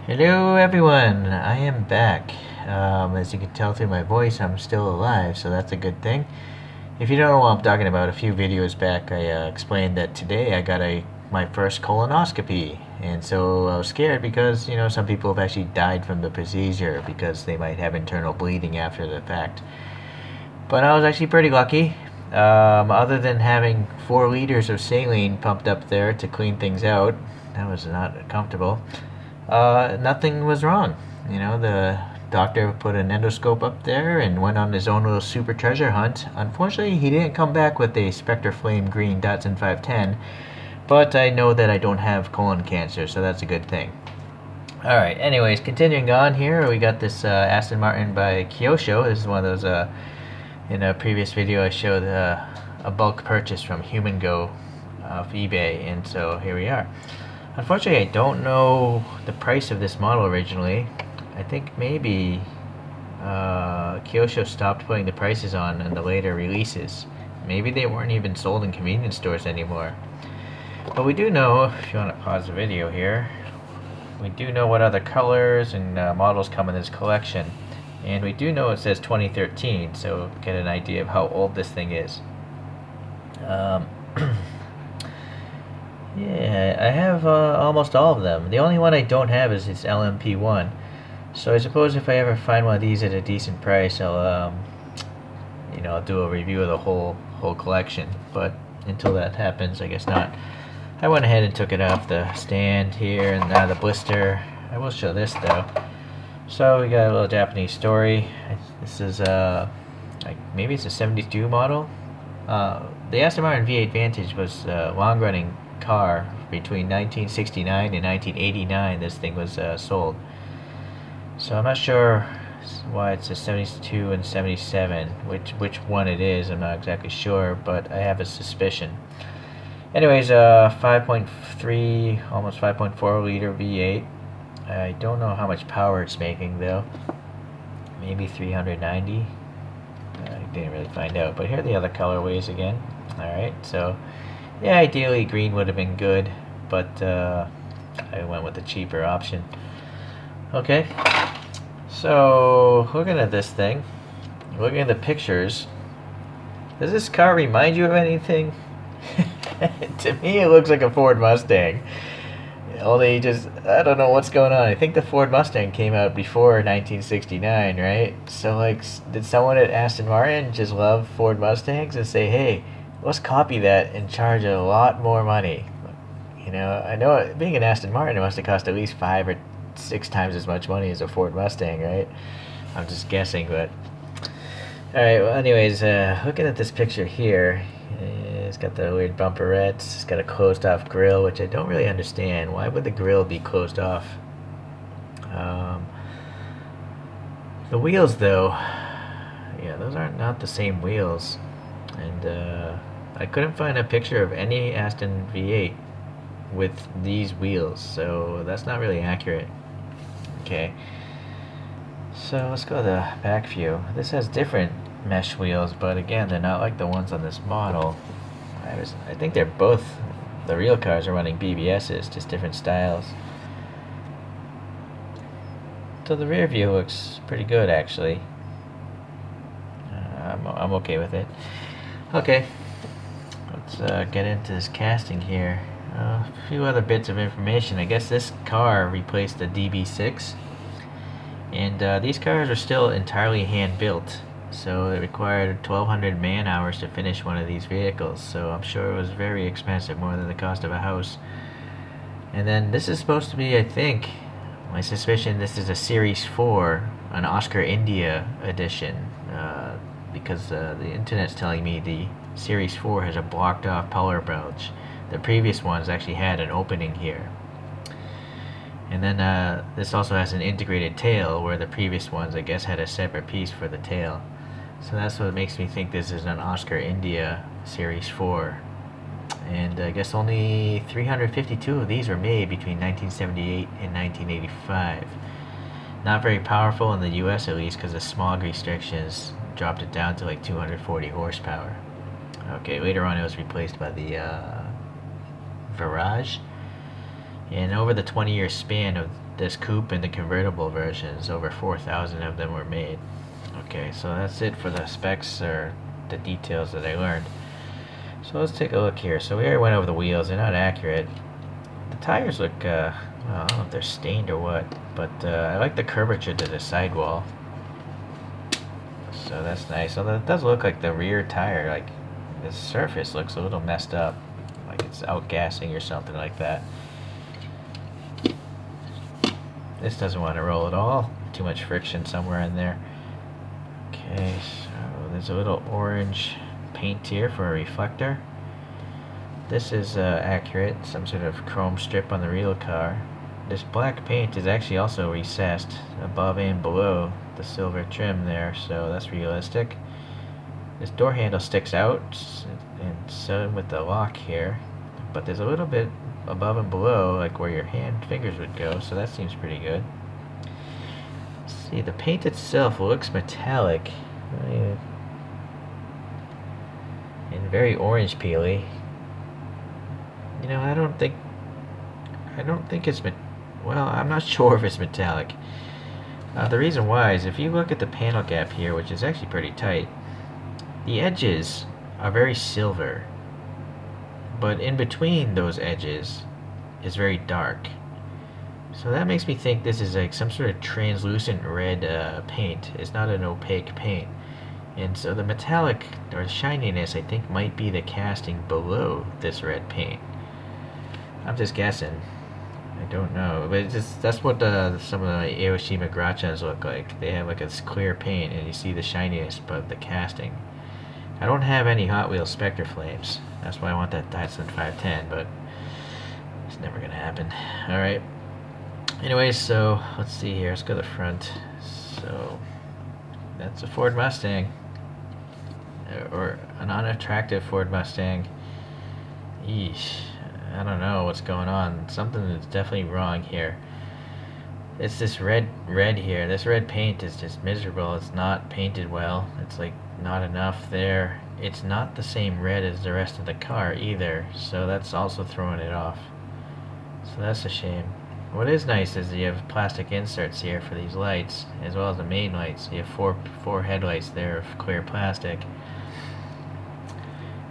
Hello everyone, I am back. As you can tell through my voice, I'm still alive, so that's a good thing. If you don't know what I'm talking about, a few videos back I explained that today I got my first colonoscopy. And so I was scared because, some people have actually died from the procedure because they might have internal bleeding after the fact. But I was actually pretty lucky. Other than having 4 liters of saline pumped up there to clean things out, that was not comfortable. Nothing was wrong. The doctor put an endoscope up there and went on his own little super treasure hunt. Unfortunately, he didn't come back with a Spectre Flame Green Datsun 510, but I know that I don't have colon cancer, so that's a good thing. Alright, anyways, continuing on here, we got this Aston Martin by Kyosho. This is one of those, in a previous video I showed a bulk purchase from Human Go off eBay, and so here we are. Unfortunately, I don't know the price of this model originally. I think maybe Kyosho stopped putting the prices on in the later releases. Maybe they weren't even sold in convenience stores anymore. But we do know, if you want to pause the video here, we do know what other colors and models come in this collection. And we do know it says 2013, so get an idea of how old this thing is. Yeah, I have almost all of them. The only one I don't have is its LMP1. So I suppose if I ever find one of these at a decent price, I'll do a review of the whole collection. But until that happens, I guess not. I went ahead and took it off the stand here and now the blister. I will show this though. So we got a little Japanese story. This is maybe it's a 72 model. The Aston Martin V8 Vantage was a long-running car between 1969 and 1989. This thing was sold. So I'm not sure why it's a 72 and 77. Which one it is, I'm not exactly sure, but I have a suspicion. Anyways, 5.3, almost 5.4 liter V8. I don't know how much power it's making though. Maybe 390. I didn't really find out, but here are the other colorways again. Alright, so yeah, ideally green would have been good, but I went with the cheaper option. Okay, so looking at this thing, looking at the pictures, does this car remind you of anything? To me it looks like a Ford Mustang. Only just, I don't know what's going on. I think the Ford Mustang came out before 1969, right? So, did someone at Aston Martin just love Ford Mustangs and say, hey, let's copy that and charge a lot more money? I know being an Aston Martin, it must have cost at least 5 or 6 times as much money as a Ford Mustang, right? I'm just guessing, but... Alright, well, anyways, looking at this picture here, it's got the weird bumperettes. It's got a closed-off grill, which I don't really understand. Why would the grill be closed off? The wheels, though, yeah, those aren't not the same wheels. And I couldn't find a picture of any Aston V8 with these wheels, so that's not really accurate. Okay, so let's go to the back view. This has different mesh wheels, but again, they're not like the ones on this model. I think they're both, the real cars are running BBSs, just different styles. So the rear view looks pretty good, actually. I'm okay with it. Okay, let's get into this casting here. A few other bits of information. I guess this car replaced the DB6, and these cars are still entirely hand-built. So it required 1,200 man-hours to finish one of these vehicles, so I'm sure it was very expensive, more than the cost of a house. And then this is supposed to be, I think, my suspicion, this is a Series 4, an Oscar India edition, because the internet's telling me the Series 4 has a blocked-off power pouch. The previous ones actually had an opening here. And then this also has an integrated tail, where the previous ones, I guess, had a separate piece for the tail. So that's what makes me think this is an Oscar India Series 4. And I guess only 352 of these were made between 1978 and 1985. Not very powerful in the US, at least, because the smog restrictions dropped it down to like 240 horsepower. Okay, later on it was replaced by the Virage. And over the 20-year span of this coupe and the convertible versions, over 4,000 of them were made. Okay, so that's it for the specs or the details that I learned. So let's take a look here. So we already went over the wheels. They're not accurate. The tires look, well, I don't know if they're stained or what, but I like the curvature to the sidewall. So that's nice. Although it does look like the rear tire, like the surface looks a little messed up, like it's outgassing or something like that. This doesn't want to roll at all. Too much friction somewhere in there. Okay, so there's a little orange paint here for a reflector. This is accurate, some sort of chrome strip on the real car. This black paint is actually also recessed above and below the silver trim there, so that's realistic. This door handle sticks out, and so with the lock here, but there's a little bit above and below, like where your fingers would go, so that seems pretty good. Let's see, the paint itself looks metallic, and very orange peely. You know, I don't think it's well, I'm not sure if it's metallic. The reason why is if you look at the panel gap here, which is actually pretty tight, the edges are very silver, but in between those edges is very dark. So that makes me think this is like some sort of translucent red paint. It's not an opaque paint. And so the metallic or shininess, I think, might be the casting below this red paint. I'm just guessing. I don't know, but that's what some of the Aoshima Grachas look like. They have like this clear paint, and you see the shininess, but the casting. I don't have any Hot Wheels Spectre Flames. That's why I want that Dyson 510, but it's never gonna happen. All right. Anyways, so let's see here. Let's go to the front. So that's a Ford Mustang, or an unattractive Ford Mustang. Yeesh. I don't know what's going on. Something is definitely wrong here. It's this red here. This red paint is just miserable. It's not painted well. It's like not enough there. It's not the same red as the rest of the car either, so that's also throwing it off. So that's a shame. What is nice is you have plastic inserts here for these lights, as well as the main lights. You have four headlights there of clear plastic.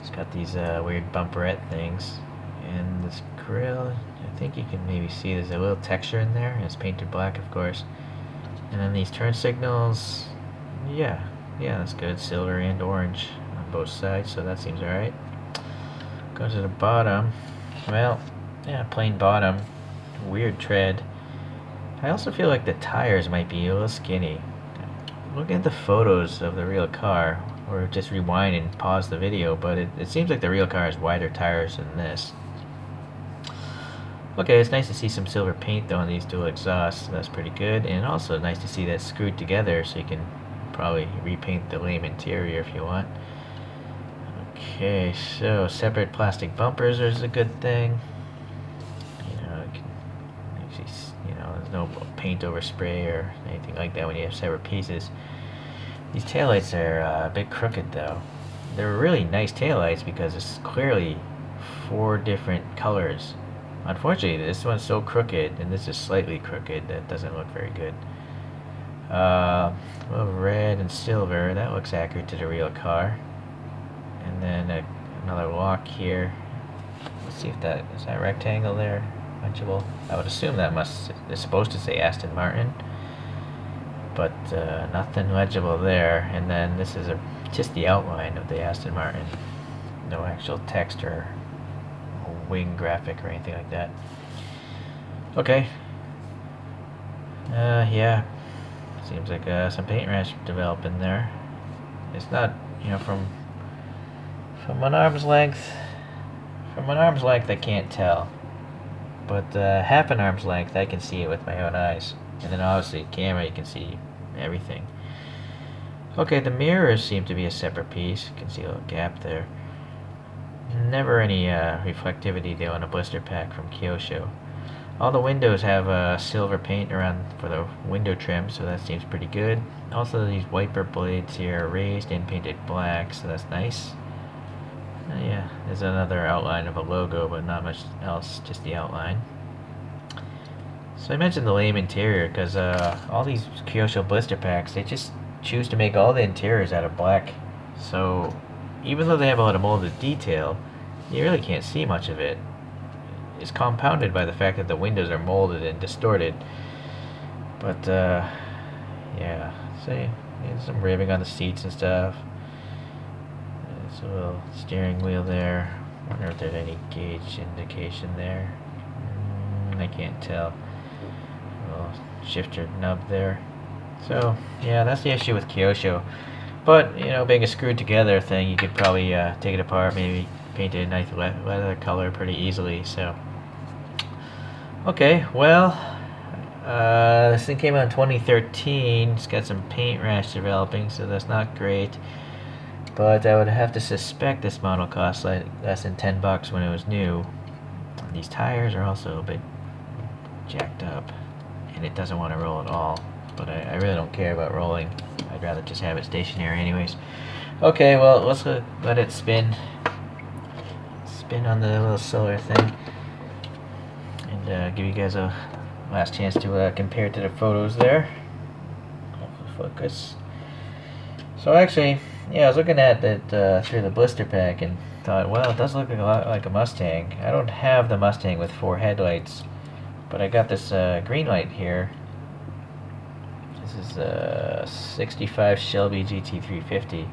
It's got these weird bumperette things. And this grill, I think you can maybe see there's a little texture in there. It's painted black, of course. And then these turn signals, yeah, that's good. Silver and orange on both sides, so that seems alright. Go to the bottom. Well, yeah, plain bottom. Weird tread. I also feel like the tires might be a little skinny. Look at the photos of the real car, or just rewind and pause the video, but it seems like the real car has wider tires than this. Okay, it's nice to see some silver paint though on these dual exhausts. That's pretty good, and also nice to see that screwed together, so you can probably repaint the lame interior if you want. Okay, so separate plastic bumpers is a good thing. You know, there's no paint overspray or anything like that when you have separate pieces. These taillights are a bit crooked though. They're really nice taillights because it's clearly 4 different colors. Unfortunately, this one's so crooked, and this is slightly crooked, that doesn't look very good. A little red and silver, that looks accurate to the real car. And then another lock here. Let's see if is that rectangle there legible? I would assume that is supposed to say Aston Martin, but nothing legible there. And then this is just the outline of the Aston Martin, no actual text or wing graphic or anything like that. Okay. Yeah. Seems like some paint rash developing there. It's not, from an arm's length. From an arm's length, I can't tell. But half an arm's length, I can see it with my own eyes. And then obviously, camera, you can see everything. Okay, the mirrors seem to be a separate piece. You can see a little gap there. Never any reflectivity though on a blister pack from Kyosho. All the windows have silver paint around for the window trim, so that seems pretty good. Also, these wiper blades here are raised and painted black, so that's nice. Yeah, there's another outline of a logo, but not much else, just the outline. So I mentioned the lame interior because all these Kyosho blister packs, they just choose to make all the interiors out of black. So even though they have a lot of molded detail, you really can't see much of it. It's compounded by the fact that the windows are molded and distorted. But yeah, see, some ribbing on the seats and stuff. There's a little steering wheel there. I wonder if there's any gauge indication there. I can't tell. Little shifter nub there. So yeah, that's the issue with Kyosho. But you know, being a screwed together thing, you could probably take it apart, maybe paint it a nice leather color pretty easily. So okay, well, this thing came out in 2013. It's got some paint rash developing, so that's not great. But I would have to suspect this model cost like less than $10 when it was new. And these tires are also a bit jacked up, and it doesn't want to roll at all. But I really don't care about rolling. I'd rather just have it stationary anyways. Okay, well, let's let it spin. Spin on the little solar thing. And give you guys a last chance to compare it to the photos there. Hopefully focus. So actually, yeah, I was looking at it through the blister pack and thought, well, it does look a lot like a Mustang. I don't have the Mustang with 4 headlights, but I got this green light here. This is a 65 Shelby GT350.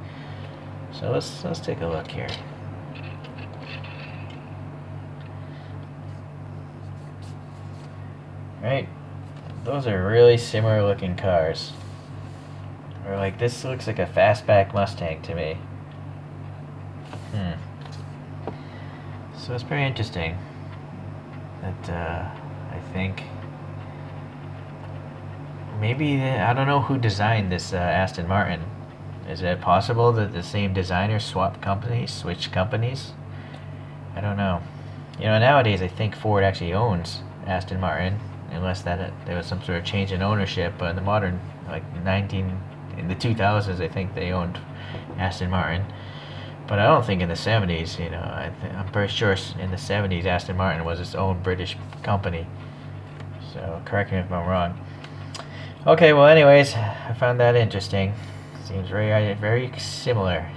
So let's take a look here. Right, those are really similar looking cars. Or like, this looks like a fastback Mustang to me. So it's pretty interesting that I think maybe, I don't know who designed this Aston Martin. Is it possible that the same designer swapped companies, switched companies? I don't know. You know, nowadays I think Ford actually owns Aston Martin, unless there was some sort of change in ownership. But in the modern, like in the 2000s, I think they owned Aston Martin. But I don't think in the 70s, you know, I'm pretty sure in the 70s Aston Martin was its own British company. So correct me if I'm wrong. Okay, well anyways, I found that interesting. Seems very similar.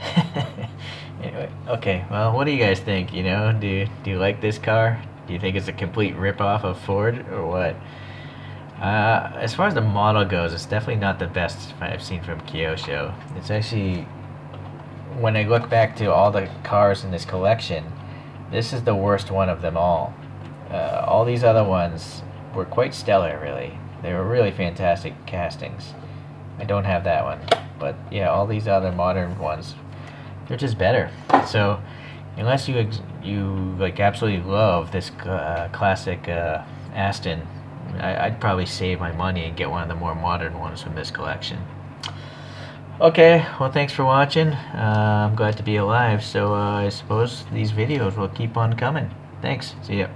Anyway, okay, well, what do you guys think? You know, do you like this car? Do you think it's a complete rip-off of Ford or what? As far as the model goes, it's definitely not the best I've seen from Kyosho. It's actually, when I look back to all the cars in this collection, this is the worst one of them all. All these other ones were quite stellar, really. They were really fantastic castings. I don't have that one, but yeah, all these other modern ones, they're just better. So unless you like absolutely love this classic Aston, I'd probably save my money and get one of the more modern ones from this collection. Okay, well, thanks for watching. I'm glad to be alive, so I suppose these videos will keep on coming. Thanks. See ya.